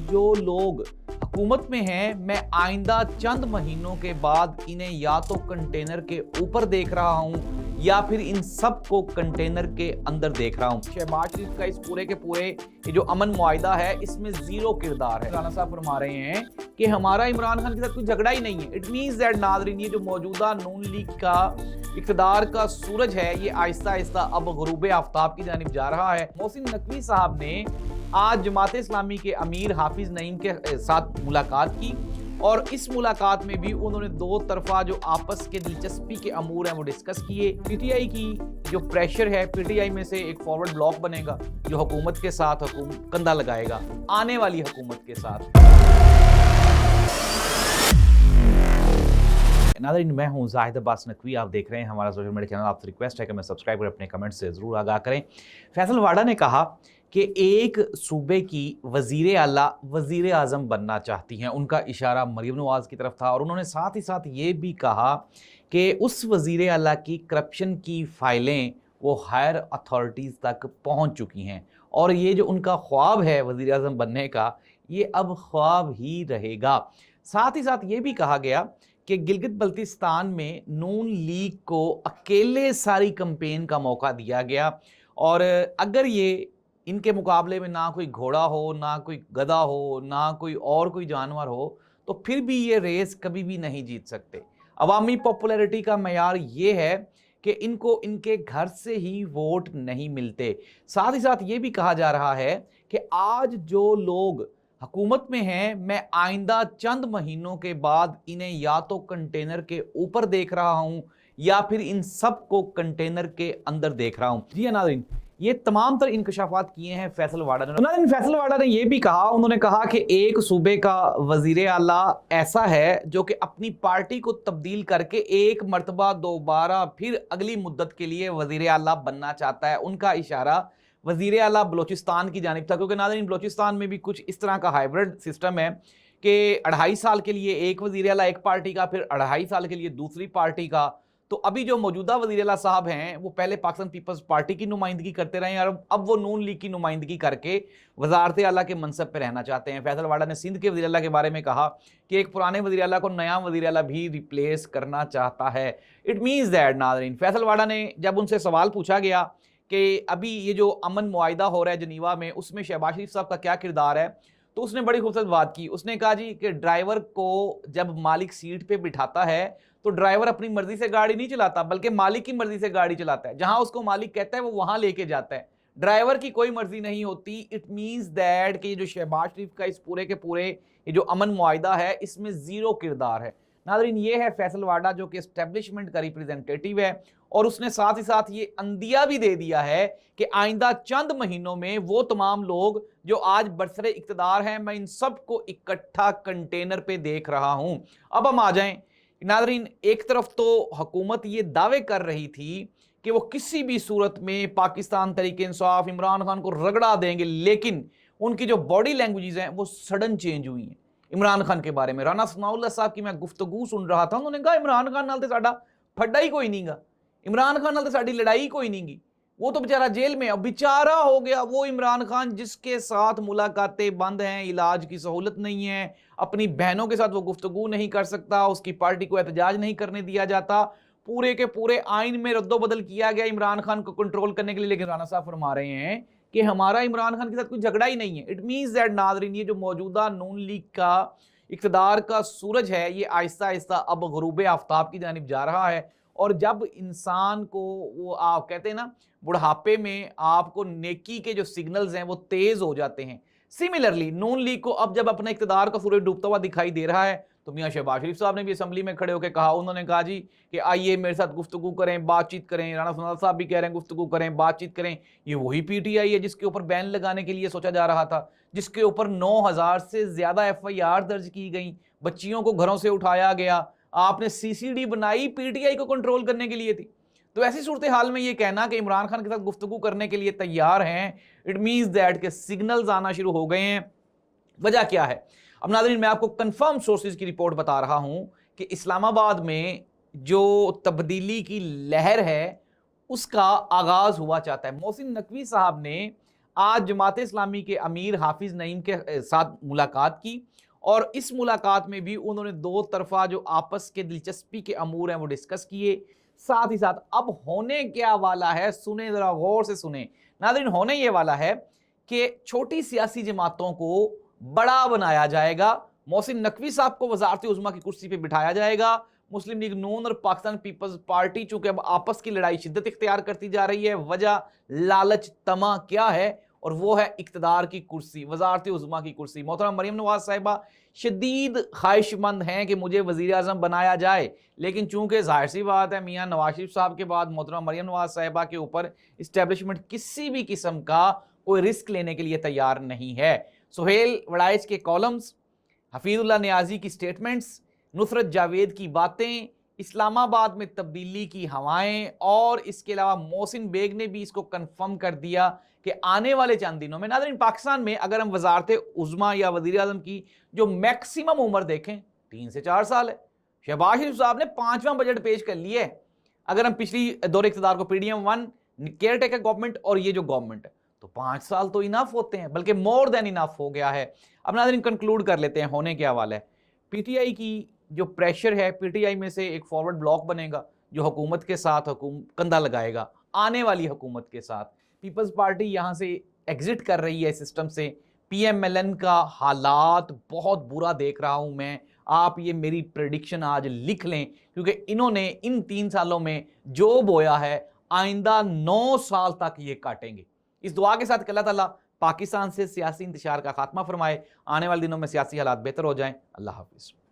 जो लोग हुकूमत में हैं, मैं आइंदा चंद महीनों के बाद इन्हें या तो कंटेनर के ऊपर देख रहा हूं या फिर इन सब को कंटेनर के अंदर देख रहा हूं। शहबाज शरीफ का इस पूरे के पूरे ये जो अमन मुआहिदा है, इसमें जीरो किरदार है। राना साहब फरमा रहे हैं कि हमारा इमरान खान के साथ कोई झगड़ा ही नहीं है। इट मींस दैट नाज़रीन, ये जो मौजूदा नून लीग का इक़्तिदार का सूरज है, ये आहिस्ता आहिस्ता अब गुरूब आफ्ताब की जानिब जा रहा है। मोहसिन नकवी साहब ने आज जमात इस्लामी के अमीर हाफिज नईम के साथ मुलाकात की और इस मुलाकात में भी उन्होंने दो तरफा जो आपस के दिलचस्पी के अमूर हैं वो डिस्कस किए। पीटीआई की जो प्रेशर है, पीटीआई में से एक फॉरवर्ड ब्लॉक बनेगा जो हुकूमत के साथ कंधा लगाएगा, आने वाली हुकूमत के साथ। नाज़रीन, मैं हूं जाहिद अब्बास नकवी, आप देख रहे हैं हमारा सोशल मीडिया चैनल। आपसे रिक्वेस्ट है कि मैं सब्सक्राइब करें, अपने कमेंट से ज़रूर आगाह करें। फैसल वाडा ने कहा कि एक सूबे की वज़ीर आला वज़ीर आज़म बनना चाहती हैं। उनका इशारा मरीम नवाज़ की तरफ था और उन्होंने साथ ही साथ ये भी कहा कि उस वज़ीर आला की करप्शन की फाइलें वो हायर अथॉरिटीज़ तक पहुँच चुकी हैं और ये जो उनका ख्वाब है वज़ीर आज़म बनने का, ये अब ख्वाब ही रहेगा। साथ ही साथ ये भी कहा गया कि गिलगित बल्तिस्तान में नून लीग को अकेले सारी कैंपेन का मौका दिया गया और अगर ये इनके मुकाबले में ना कोई घोड़ा हो, ना कोई गधा हो, ना कोई जानवर हो, तो फिर भी ये रेस कभी भी नहीं जीत सकते। अवामी पॉपुलैरिटी का मयार ये है कि इनको इनके घर से ही वोट नहीं मिलते। साथ ही साथ ये भी कहा जा रहा है कि आज जो लोग हुकूमत में हैं, मैं आइंदा चंद महीनों के बाद इन्हें या तो कंटेनर के ऊपर देख रहा हूं या फिर इन सब को कंटेनर के अंदर देख रहा हूं। जी नाज़रीन, ये तमाम तर इंकशाफात किए हैं फैसल वाडा ने। फैसल वाडा ने यह भी कहा, उन्होंने कहा कि एक सूबे का वजीर आला ऐसा है जो कि अपनी पार्टी को तब्दील करके एक मर्तबा दोबारा फिर अगली मुद्दत के लिए वजीर आला बनना चाहता है। उनका इशारा वजीर आला बलोचिस्तान की जानिब था, क्योंकि नाज़रीन बलोचिस्तान में भी कुछ इस तरह का हाइब्रिड सिस्टम है कि 2.5 साल के लिए एक वजीर आला एक पार्टी का, फिर 2.5 साल के लिए दूसरी पार्टी का। तो अभी जो मौजूदा वज़ीर आला साहब हैं वो पहले पाकिस्तान पीपल्स पार्टी की नुमाइंदगी करते रहे और अब वो नून लीग की नुमाइंदगी करके वज़ारत आला के मनसब पे रहना चाहते हैं। फैसल वाडा ने सिंध के वज़ीर आला के बारे में कहा कि एक पुराने वज़ीर आला को नया वज़ीर आला भी रिप्लेस करना चाहता है। इट मीन्स दैट नाज़रीन, फैसल वाडा ने जब उनसे सवाल पूछा गया कि अभी ये जो अमन मुआहिदा हो रहा है जनीवा में, उसमें शहबाज शरीफ साहब का क्या किरदार है, तो उसने बड़ी खूबसूरत बात की। उसने कहा जी कि ड्राइवर को जब मालिक सीट पे बिठाता है तो ड्राइवर अपनी मर्जी से गाड़ी नहीं चलाता, बल्कि मालिक की मर्जी से गाड़ी चलाता है। जहां उसको मालिक कहता है वो वहां लेके जाता है, ड्राइवर की कोई मर्जी नहीं होती। इट मींस दैट कि ये जो शहबाज शरीफ का इस पूरे के पूरे ये जो अमन मुआहिदा है, इसमें जीरो किरदार है। नाज़रीन, ये है फैसल वाडा जो कि एस्टेब्लिशमेंट का रिप्रेजेंटेटिव है और उसने साथ ही साथ ये अंदिया भी दे दिया है कि आइंदा चंद महीनों में वो तमाम लोग जो आज बरसरे इक़्तिदार हैं, मैं इन सब को इकट्ठा कंटेनर पे देख रहा हूं। अब हम आ जाएं नाज़रीन, एक तरफ तो हुकूमत ये दावे कर रही थी कि वो किसी भी सूरत में पाकिस्तान तहरीक इंसाफ इमरान खान को रगड़ा देंगे, लेकिन उनकी जो बॉडी लैंग्वेजेस हैं वो सडन चेंज हुई हैं। इमरान खान के बारे में राना सनाउल्लाह साहब की मैं गुफ्तगू सुन रहा था, उन्होंने कहा इमरान खान नाल ते साडा फड्डा ही कोई नहीं गा, इमरान खान नाल ते साडी लड़ाई कोई नहीं गी, वो तो बेचारा जेल में, अब बेचारा हो गया वो इमरान खान जिसके साथ मुलाकातें बंद हैं, इलाज की सहूलत नहीं है, अपनी बहनों के साथ वो गुफ्तगू नहीं कर सकता, उसकी पार्टी को एहतजाज नहीं करने दिया जाता, पूरे के पूरे आइन में रद्दोबदल किया गया इमरान खान को कंट्रोल करने के लिए। लेकिन राना साहब फरमा रहे हैं कि हमारा इमरान खान के साथ कोई झगड़ा ही नहीं है। इट मींस दैट नाज़रीन, ये जो मौजूदा नून लीग का इक़्तिदार का सूरज है, ये आहिस्ता आहिस्ता अब गुरूब आफ्ताब की जानिब जा रहा है और जब इंसान को वो आप कहते हैं ना बुढ़ापे में आपको नेकी के जो सिग्नल्स हैं वो तेज हो जाते हैं, सिमिलरली नून लीग को अब जब अपना इक़्तिदार का सूरज डूबता हुआ दिखाई दे रहा है तो मियां शहबाज शरीफ साहब ने भी असम्बली में खड़े होकर कहा, उन्होंने कहा जी कि आइए मेरे साथ गुफ्तगू करें, बातचीत करें। राना सनाउल्लाह साहब भी कह रहे हैं गुफ्तगू करें, बातचीत करें। ये वही पीटीआई है जिसके ऊपर बैन लगाने के लिए सोचा जा रहा था, जिसके ऊपर 9000 से ज्यादा FIR दर्ज की गई, बच्चियों को घरों से उठाया गया, आपने CCD बनाई पीटीआई को कंट्रोल करने के लिए थी। तो ऐसी सूरत हाल में ये कहना कि इमरान खान के साथ गुफ्तगू करने के लिए तैयार हैं, इट मीन्स दैट के सिग्नल्स आना शुरू हो गए हैं। वजह क्या है? अब नाज़रीन, मैं आपको कंफर्म सोर्सेज की रिपोर्ट बता रहा हूं कि इस्लामाबाद में जो तब्दीली की लहर है उसका आगाज हुआ चाहता है। मोहसिन नकवी साहब ने آج جماعت اسلامی کے امیر حافظ نعیم کے ساتھ ملاقات کی اور اس ملاقات میں بھی انہوں نے دو طرفہ جو آپس کے دلچسپی کے امور ہیں وہ ڈسکس کیے. ساتھ ہی ساتھ اب ہونے کیا والا ہے سنیں, ذرا غور سے سنیں ناظرین. ہونے یہ والا ہے کہ چھوٹی سیاسی جماعتوں کو بڑا بنایا جائے گا. محسن نقوی صاحب کو وزارت عظمیٰ کی کرسی پہ بٹھایا جائے گا. مسلم لیگ نون اور پاکستان پیپلز پارٹی چونکہ اب آپس کی لڑائی شدت اختیار کرتی جا رہی ہے, وجہ لالچ طمع کیا ہے, اور وہ ہے اقتدار کی کرسی, وزارت عظمیٰ کی کرسی. محترمہ مریم نواز صاحبہ شدید خواہش مند ہیں کہ مجھے وزیر اعظم بنایا جائے, لیکن چونکہ ظاہر سی بات ہے میاں نواز شریف صاحب کے بعد محترمہ مریم نواز صاحبہ کے اوپر اسٹیبلشمنٹ کسی بھی قسم کا کوئی رسک لینے کے لیے تیار نہیں ہے. سہیل وڑائچ کے کالمز, حفیظ اللہ نیازی کی سٹیٹمنٹس, نصرت جاوید کی باتیں, اسلام آباد میں تبدیلی کی ہوائیں, اور اس کے علاوہ محسن بیگ نے بھی اس کو کنفرم کر دیا کہ آنے والے چند دنوں میں ناظرین پاکستان میں اگر ہم وزارت عظمیٰ یا وزیر اعظم کی جو میکسیمم عمر دیکھیں 3 سے 4 سال ہے. شہباز شریف صاحب نے 5واں بجٹ پیش کر لیے. اگر ہم پچھلی دور اقتدار کو P D M 1 caretaker government اور یہ جو گورنمنٹ ہے تو 5 سال تو انف ہوتے ہیں, بلکہ مور دین انف ہو گیا ہے. اب ناظرین کنکلوڈ کر لیتے ہیں ہونے کے حوالے. پی ٹی آئی کی جو پریشر ہے, پی ٹی آئی میں سے ایک فارورڈ بلاک بنے گا جو حکومت کے ساتھ کندھا لگائے گا, آنے والی حکومت کے ساتھ. پیپلز پارٹی یہاں سے ایگزٹ کر رہی ہے سسٹم سے. پی ایم ایل این کا حالات بہت برا دیکھ رہا ہوں میں. آپ یہ میری پریڈکشن آج لکھ لیں, کیونکہ انہوں نے ان 3 سالوں میں جو بویا ہے آئندہ 9 سال تک یہ کاٹیں گے. اس دعا کے ساتھ کہ اللہ تعالیٰ پاکستان سے سیاسی انتشار کا خاتمہ فرمائے, آنے والے دنوں میں سیاسی حالات بہتر ہو جائیں. اللہ حافظ.